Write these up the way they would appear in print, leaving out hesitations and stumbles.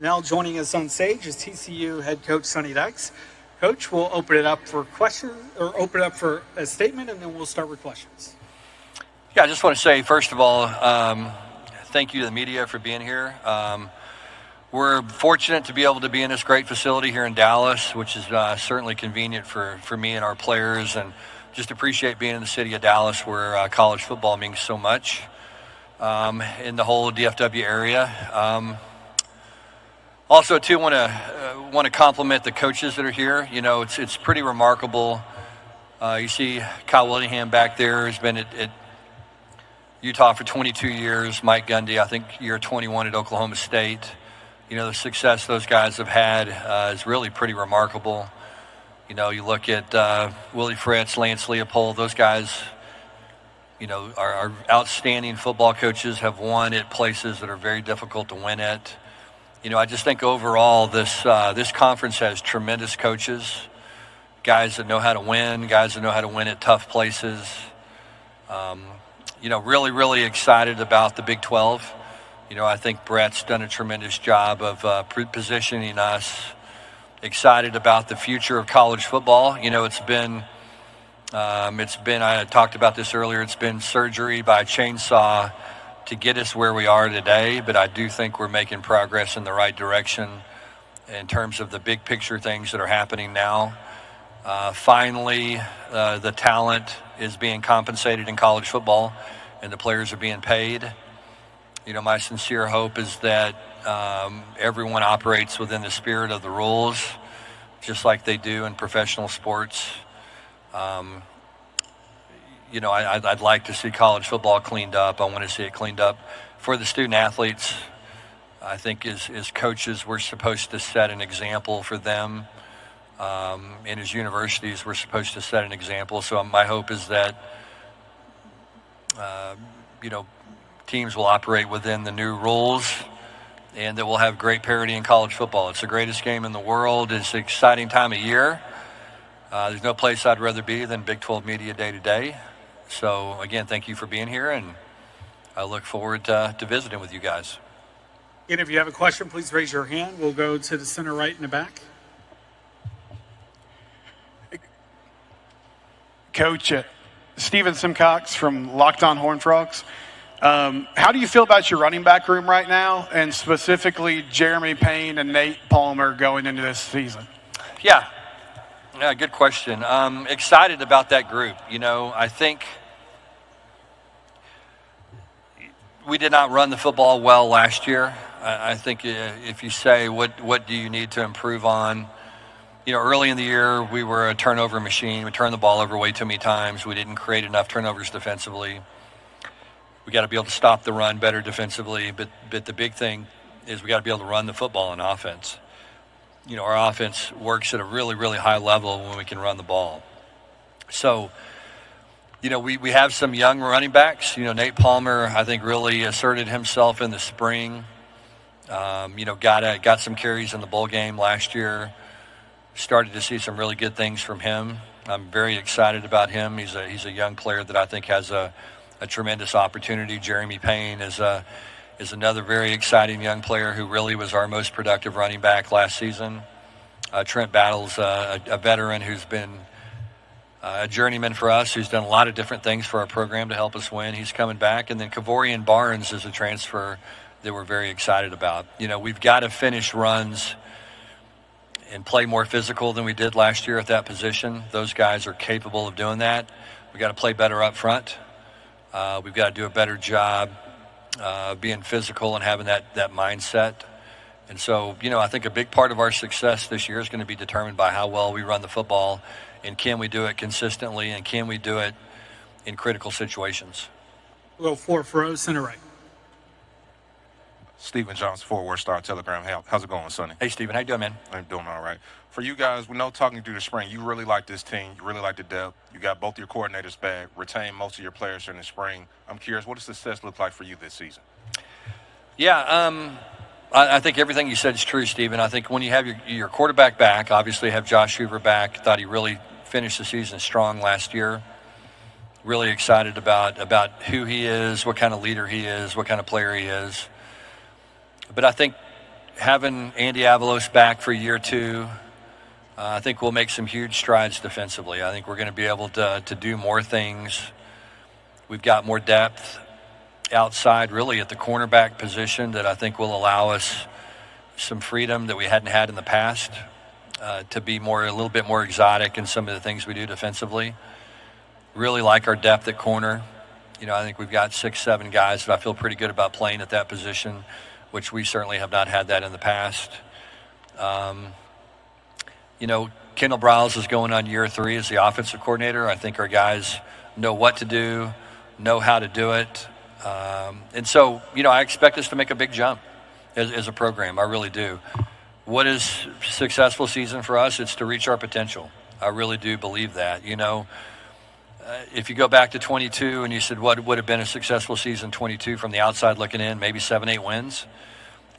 now joining us on stage is TCU head coach Sonny Dykes. Coach, we'll open it up for questions, or open it up for a statement, and then we'll start with questions. Yeah, I just want to say, first of all, thank you to the media for being here. We're fortunate to be able to be in this great facility here in Dallas, which is certainly convenient for me and our players, and just appreciate being in the city of Dallas where college football means so much in the whole DFW area. Also, too, want to compliment the coaches that are here. You know, it's pretty remarkable. You see Kyle Willingham back there, has been at Utah for 22 years. Mike Gundy, I think year 21 at Oklahoma State. You know, the success those guys have had is really pretty remarkable. You know, you look at Willie Fritz, Lance Leopold, those guys, you know, are outstanding football coaches, have won at places that are very difficult to win at. You know, I just think overall this conference has tremendous coaches, guys that know how to win, guys that know how to win at tough places. You know, really excited about the Big 12. You know, I think Brett's done a tremendous job of positioning us. Excited about the future of college football. You know, it's been I talked about this earlier, it's been surgery by chainsaw to get us where we are today, but I do think we're making progress in the right direction in terms of the big picture things that are happening now. Finally, the talent is being compensated in college football, and the players are being paid. You know, my sincere hope is that everyone operates within the spirit of the rules, just like they do in professional sports. You know, I'd like to see college football cleaned up. I want to see it cleaned up for the student athletes. I think as coaches, we're supposed to set an example for them. And as universities, we're supposed to set an example. So my hope is that, you know, teams will operate within the new rules and that we'll have great parity in college football. It's the greatest game in the world. It's an exciting time of year. There's no place I'd rather be than Big 12 Media Day to day. So, again, thank you for being here, and I look forward to visiting with you guys. And if you have a question, please raise your hand. We'll go to the center right in the back. Coach, Steven Simcox from Locked On Horned Frogs. How do you feel about your running back room right now, and specifically Jeremy Payne and Nate Palmer going into this season? Yeah, good question. Excited about that group. You know, I think we did not run the football well last year. I think if you say what do you need to improve on, you know, early in the year we were a turnover machine. We turned the ball over way too many times. We didn't create enough turnovers defensively. We got to be able to stop the run better defensively, but the big thing is we got to be able to run the football on offense. You know, our offense works at a really high level when we can run the ball. So, you know, we have some young running backs. You know, Nate Palmer, I think, really asserted himself in the spring. You know, got some carries in the bowl game last year. Started to see some really good things from him. I'm very excited about him. He's a young player that I think has a tremendous opportunity. Jeremy Payne is another very exciting young player who really was our most productive running back last season. Trent Battle's a veteran who's been a journeyman for us, who's done a lot of different things for our program to help us win. He's coming back. And then Kavorian Barnes is a transfer that we're very excited about. You know, we've got to finish runs and play more physical than we did last year at that position. Those guys are capable of doing that. We've got to play better up front. We've got to do a better job being physical and having that mindset. And so, you know, I think a big part of our success this year is going to be determined by how well we run the football, and can we do it consistently, and can we do it in critical situations. We'll go fourth row, center right. Stephen Johnson, Fort Worth Star-Telegram. Hey, how's it going, Sonny? Hey, Stephen. How you doing, man? I'm doing all right. For you guys, we know talking through the spring, you really like this team. You really like the depth. You got both your coordinators back, retained most of your players during the spring. I'm curious, what does success look like for you this season? Yeah, I think everything you said is true, Stephen. I think when you have your quarterback back, obviously have Josh Hoover back, thought he really finished the season strong last year. Really excited about who he is, what kind of leader he is, what kind of player he is. But I think having Andy Avalos back for year 2, I think we'll make some huge strides defensively. I think we're going to be able to do more things. We've got more depth outside, really, at the cornerback position that I think will allow us some freedom that we hadn't had in the past, to be a little bit more exotic in some of the things we do defensively. Really like our depth at corner. I think we've got 6, 7 guys that I feel pretty good about playing at that position, which we certainly have not had that in the past. Kendall Briles is going on year 3 as the offensive coordinator. I think our guys know what to do, know how to do it. And so, I expect us to make a big jump as a program. I really do. What is a successful season for us? It's to reach our potential. I really do believe that. If you go back to 22 and you said what would have been a successful season 22 from the outside looking in, maybe 7, 8 wins.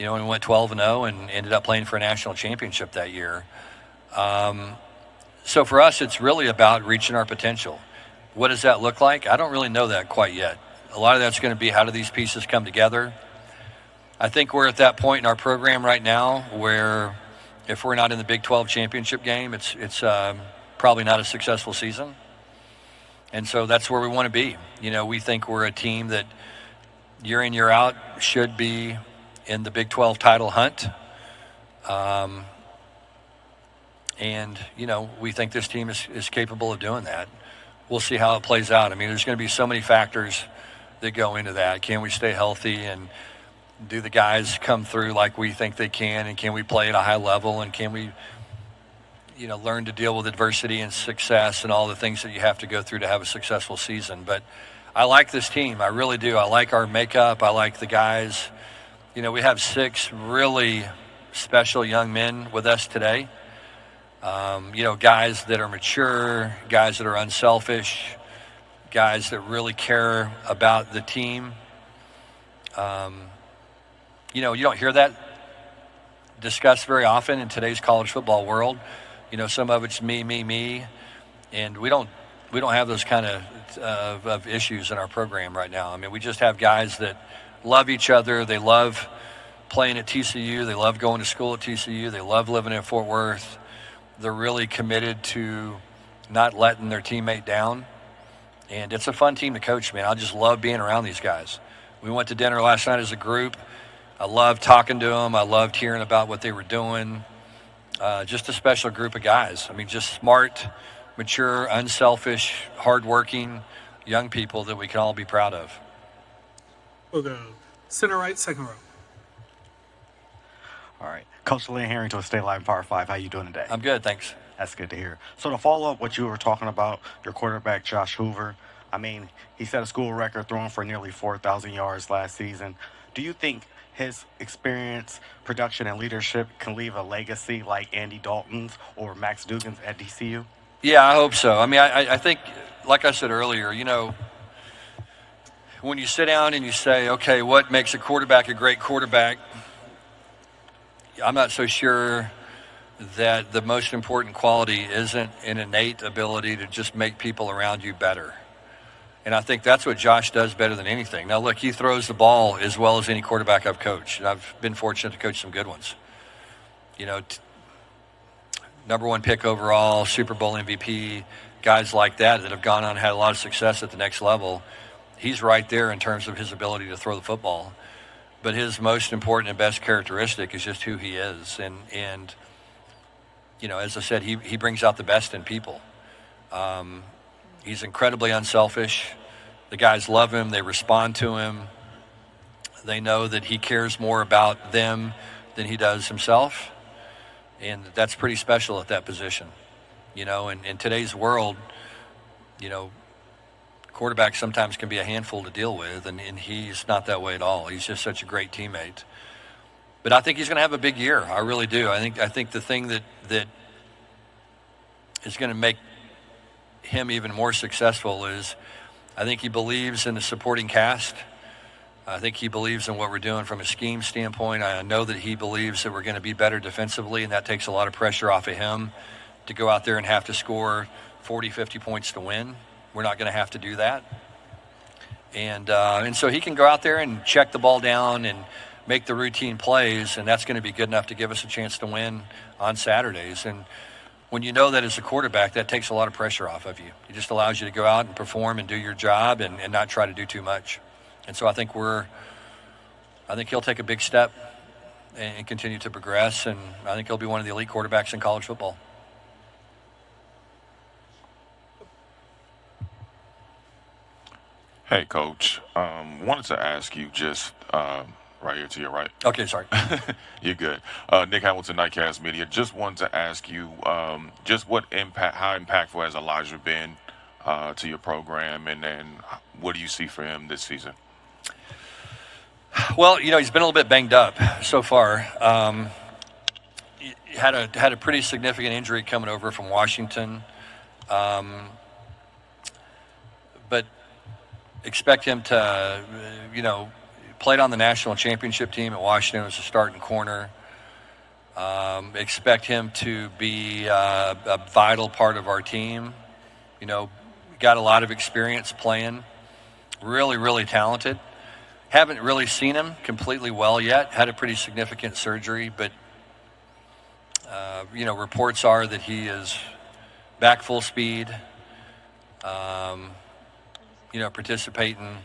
And we went 12-0 and ended up playing for a national championship that year. So for us, it's really about reaching our potential. What does that look like? I don't really know that quite yet. A lot of that's going to be how do these pieces come together. I think we're at that point in our program right now where if we're not in the Big 12 championship game, it's probably not a successful season. And so that's where we want to be. We think we're a team that year in, year out should be in the Big 12 title hunt. And we think this team is capable of doing that. We'll see how it plays out. There's going to be so many factors that go into that. Can we stay healthy, and do the guys come through like we think they can, and can we play at a high level, and can we learn to deal with adversity and success and all the things that you have to go through to have a successful season. But I like this team. I really do. I like our makeup. I like the guys. We have 6 really special young men with us today. Guys that are mature, guys that are unselfish, guys that really care about the team. You don't hear that discussed very often in today's college football world. Some of it's me, and we don't have those kind of issues in our program right now. We just have guys that love each other. They love playing at TCU. They love going to school at TCU. They love living in Fort Worth. They're really committed to not letting their teammate down. And it's a fun team to coach, man. I just love being around these guys. We went to dinner last night as a group. I loved talking to them. I loved hearing about what they were doing. Just a special group of guys. Just smart, mature, unselfish, hardworking young people that we can all be proud of. We'll go center right, second row. All right. Coach Lynn Harrington with State Line Power 5. How you doing today? I'm good, thanks. That's good to hear. So to follow up what you were talking about, your quarterback, Josh Hoover, he set a school record throwing for nearly 4,000 yards last season. Do you think his experience, production, and leadership can leave a legacy like Andy Dalton's or Max Duggan's at TCU? Yeah, I hope so. I think, like I said earlier, when you sit down and you say, okay, what makes a quarterback a great quarterback, I'm not so sure that the most important quality isn't an innate ability to just make people around you better. And I think that's what Josh does better than anything. Now, look, he throws the ball as well as any quarterback I've coached. And I've been fortunate to coach some good ones. Number 1 pick overall, Super Bowl MVP, guys like that have gone on and had a lot of success at the next level. He's right there in terms of his ability to throw the football. But his most important and best characteristic is just who he is. And as I said, he brings out the best in people. He's incredibly unselfish. The guys love him. They respond to him. They know that he cares more about them than he does himself. And that's pretty special at that position. In today's world, quarterbacks sometimes can be a handful to deal with, and he's not that way at all. He's just such a great teammate. But I think he's going to have a big year. I really do. I think the thing that is going to make him even more successful is I think he believes in the supporting cast. I think he believes in what we're doing from a scheme standpoint. I know that he believes that we're going to be better defensively, and that takes a lot of pressure off of him to go out there and have to score 40, 50 points to win. We're not going to have to do that. And so he can go out there and check the ball down and make the routine plays, and that's going to be good enough to give us a chance to win on Saturdays. And when you know that as a quarterback, that takes a lot of pressure off of you. It just allows you to go out and perform and do your job and not try to do too much. And so I think he'll take a big step and continue to progress, and I think he'll be one of the elite quarterbacks in college football. Hey, Coach. Wanted to ask you just right here to your right. Okay, sorry. You're good. Nick Hamilton, Nightcast Media. Just wanted to ask you just how impactful has Elijah been to your program, and then what do you see for him this season? Well, he's been a little bit banged up so far. He had a pretty significant injury coming over from Washington, but expect him to, played on the national championship team at Washington as a starting corner. Expect him to be a vital part of our team. Got a lot of experience playing. Really, really talented. Haven't really seen him completely well yet. Had a pretty significant surgery, but reports are that he is back full speed. Participating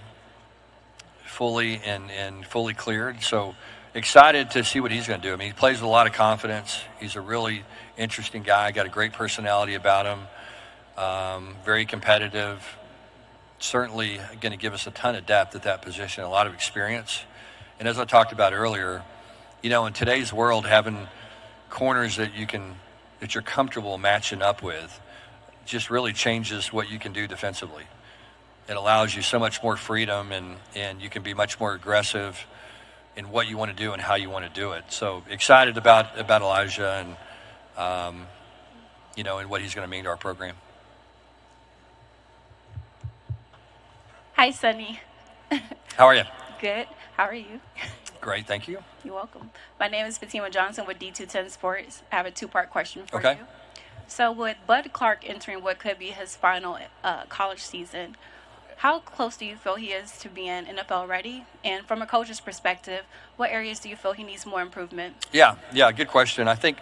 fully and fully cleared. So excited to see what he's going to do. I mean, he plays with a lot of confidence. He's a really interesting guy. Got a great personality about him. Very competitive. Certainly going to give us a ton of depth at that position, a lot of experience. And as I talked about earlier, in today's world, having corners that you're comfortable matching up with just really changes what you can do defensively. It allows you so much more freedom, and you can be much more aggressive in what you want to do and how you want to do it. So excited about Elijah and and what he's going to mean to our program. Hi, Sonny. How are you? Good. How are you? Great, thank you. You're welcome. My name is Fatima Johnson with D210 Sports. I have a two-part question for Okay. you. So with Bud Clark entering what could be his final college season, how close do you feel he is to being NFL ready? And from a coach's perspective, what areas do you feel he needs more improvement? Yeah, good question. I think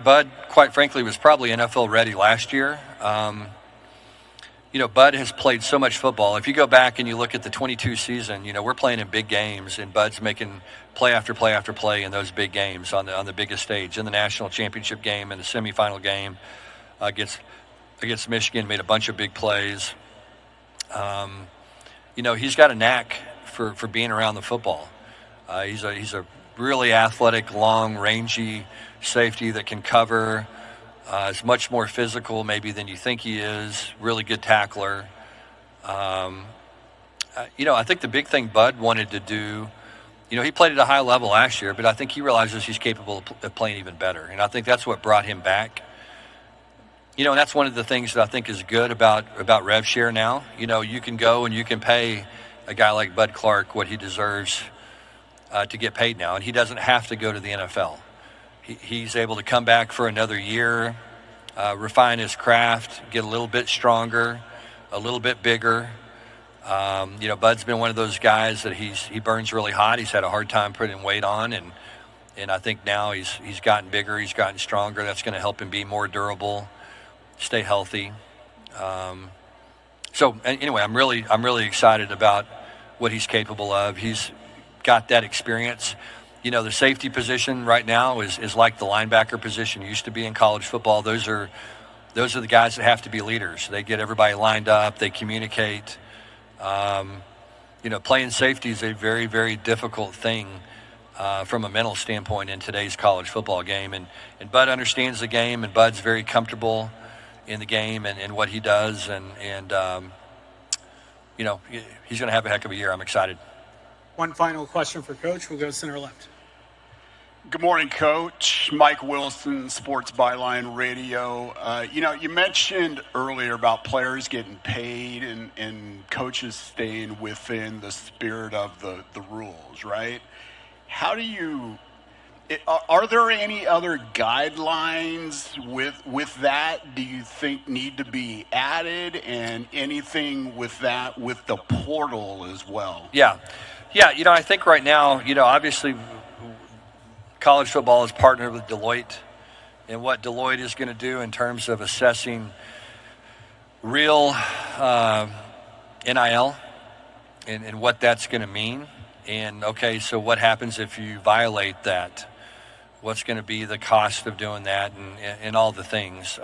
Bud, quite frankly, was probably NFL ready last year. Bud has played so much football. If you go back and you look at the 22 season, we're playing in big games, and Bud's making play after play after play in those big games on the biggest stage, in the national championship game, in the semifinal game against Michigan, made a bunch of big plays. He's got a knack for being around the football. He's a really athletic, long, rangy safety that can cover. Is much more physical maybe than you think he is. Really good tackler. I think the big thing Bud wanted to do, he played at a high level last year, but I think he realizes he's capable of playing even better. And I think that's what brought him back. And that's one of the things that I think is good about rev share now. You can go and you can pay a guy like Bud Clark what he deserves to get paid now, and he doesn't have to go to the NFL. He's able to come back for another year, refine his craft, get a little bit stronger, a little bit bigger. Bud's been one of those guys that he burns really hot. He's had a hard time putting weight on, and I think now he's gotten bigger, he's gotten stronger. That's going to help him be more durable, stay healthy. Anyway, I'm really excited about what he's capable of. He's got that experience. The safety position right now is like the linebacker position used to be in college football. Those are the guys that have to be leaders. They get everybody lined up. They communicate. Playing safety is a very, very difficult thing from a mental standpoint in today's college football game. And Bud understands the game, and Bud's very comfortable in the game and what he does. And he's going to have a heck of a year. I'm excited. One final question for Coach. We'll go center left. Good morning, Coach. Mike Wilson, Sports Byline Radio. You mentioned earlier about players getting paid and coaches staying within the spirit of the rules, right? Are there any other guidelines with that do you think need to be added, and anything with that with the portal as well? Yeah. Yeah, I think right now, obviously college football is partnered with Deloitte, and what Deloitte is going to do in terms of assessing real NIL and what that's going to mean. And okay, so what happens if you violate that? What's going to be the cost of doing that, and all the things?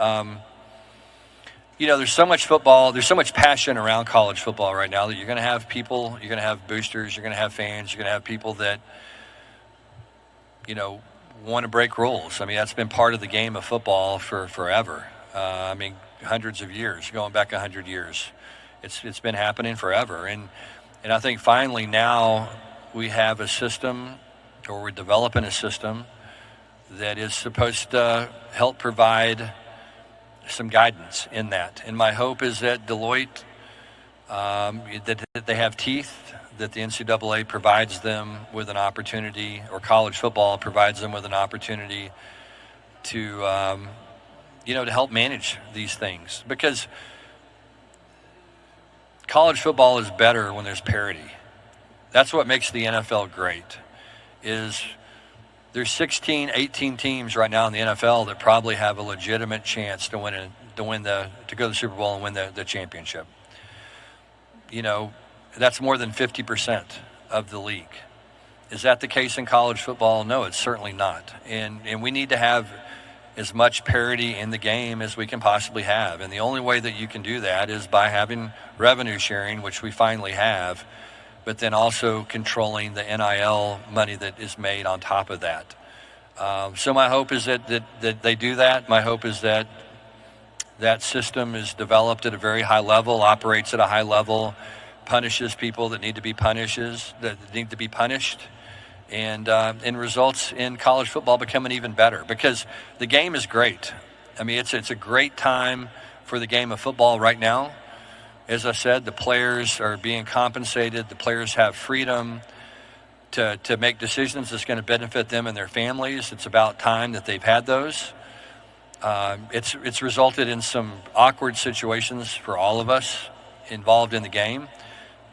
There's so much football, there's so much passion around college football right now that you're going to have people, you're going to have boosters, you're going to have fans, you're going to have people that, want to break rules. I mean, that's been part of the game of football for forever. Hundreds of years, going back 100 years. It's been happening forever. And I think finally now we have a system, or we're developing a system that is supposed to help provide some guidance in that. And my hope is that Deloitte, that they have teeth, that the NCAA provides them with an opportunity, or college football provides them with an opportunity to, to help manage these things. Because college football is better when there's parity. That's what makes the NFL great, is there's 16, 18 teams right now in the NFL that probably have a legitimate chance to go to the Super Bowl and win the championship. That's more than 50% of the league. Is that the case in college football? No, it's certainly not. And we need to have as much parity in the game as we can possibly have. And the only way that you can do that is by having revenue sharing, which we finally have, but then also controlling the NIL money that is made on top of that. So my hope is that they do that. My hope is that that system is developed at a very high level, operates at a high level, punishes people that need to be punished, and results in college football becoming even better, because the game is great. I mean, it's a great time for the game of football right now. As I said, the players are being compensated. The players have freedom to make decisions that's going to benefit them and their families. It's about time that they've had those. It's resulted in some awkward situations for all of us involved in the game,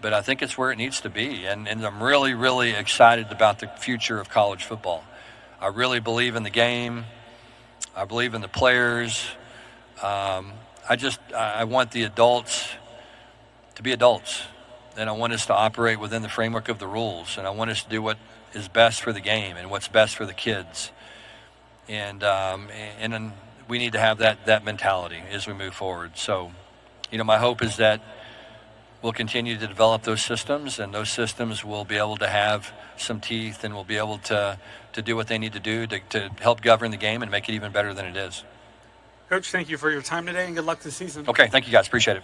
but I think it's where it needs to be. And I'm really, really excited about the future of college football. I really believe in the game. I believe in the players. I want the adults to be adults, and I want us to operate within the framework of the rules, and I want us to do what is best for the game and what's best for the kids. And then we need to have that mentality as we move forward. So, my hope is that we'll continue to develop those systems, and those systems will be able to have some teeth, and will be able to do what they need to do to help govern the game and make it even better than it is. Coach, thank you for your time today, and good luck this season. Okay, thank you guys. Appreciate it.